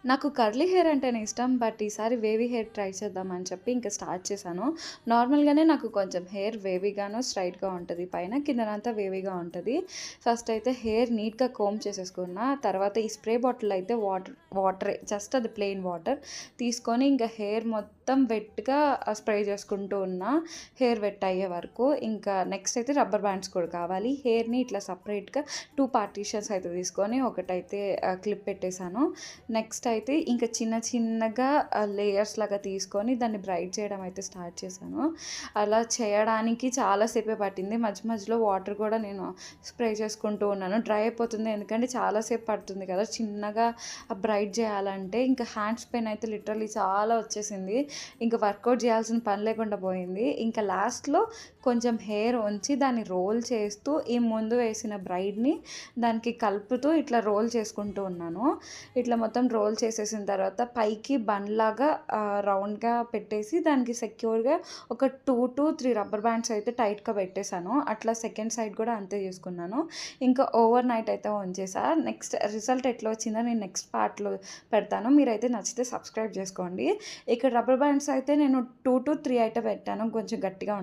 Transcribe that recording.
నాకు curly hair అంటేనే ఇష్టం. బట్ ఈసారి వేవీ హెయిర్ ట్రై చేద్దామని చెప్పి ఇంక స్టార్ట్ చేశాను. నార్మల్‌గానే నాకు కొంచెం హెయిర్ వేవీగాను, స్ట్రెయిట్‌గా ఉంటది. పైన కిందనంతా వేవీగా ఉంటది. ఫస్ట్ అయితే హెయిర్ నీట్‌గా కోంబ్ చేసేసుకున్నా. తర్వాత ఈ స్ప్రే బాటిల్ అయితే వాటరే జస్ట్ అది ప్లెయిన్ వాటర్ తీసుకొని ఇంకా హెయిర్ మొత్తం వెట్‌గా స్ప్రే చేసుకుంటూ ఉన్నా. హెయిర్ వెట్ అయ్యే వరకు. ఇంకా నెక్స్ట్ అయితే రబ్బర్ బ్యాండ్స్ కూడా కావాలి. హెయిర్‌ని ఇట్లా సెపరేట్‌గా 2 పార్టిషన్స్ అయితే తీసుకొని ఒకటైతే క్లిప్ పెట్టేసాను. నెక్స్ట్ అయితే ఇంకా చిన్న చిన్నగా లేయర్స్ లాగా తీసుకొని దాన్ని బ్రైట్ చేయడం అయితే స్టార్ట్ చేశాను. అలా చేయడానికి చాలా సేపే పట్టింది. మధ్య మధ్యలో వాటర్ కూడా నేను స్ప్రే చేసుకుంటూ ఉన్నాను. డ్రై అయిపోతుంది ఎందుకంటే చాలా సేపు పడుతుంది కదా చిన్నగా బ్రైట్ చేయాలంటే. ఇంకా హ్యాండ్స్ పెయిన్ అయితే లిటరల్లీ చాలా వచ్చేసింది. ఇంకా వర్కౌట్ చేయాల్సిన పని లేకుండా పోయింది. ఇంకా లాస్ట్‌లో కొంచెం హెయిర్ ఉంచి దాన్ని రోల్ చేస్తూ ఈ ముందు వేసిన బ్రైడ్‌ని దానికి కలుపుతూ ఇట్లా రోల్ చేసుకుంటూ ఉన్నాను. ఇట్లా మొత్తం రోల్ చేసేసిన తర్వాత పైకి బన్‌లాగా రౌండ్‌గా పెట్టేసి దానికి సెక్యూర్‌గా ఒక 2-3 రబ్బర్ బ్యాండ్స్ అయితే టైట్‌గా పెట్టేసాను. అట్లా సెకండ్ సైడ్ కూడా అంతే చేసుకున్నాను. ఇంకా ఓవర్ నైట్ అయితే ఉంచేసా. నెక్స్ట్ రిజల్ట్ ఎట్లా వచ్చిందో నేను నెక్స్ట్ పార్ట్‌లో పెడతాను. మీరైతే నచ్చితే సబ్స్క్రైబ్ చేసుకోండి. ఇక్కడ రబ్బర్ బ్యాండ్స్ అయితే నేను 2-3 అయితే పెట్టాను. కొంచెం గట్టిగా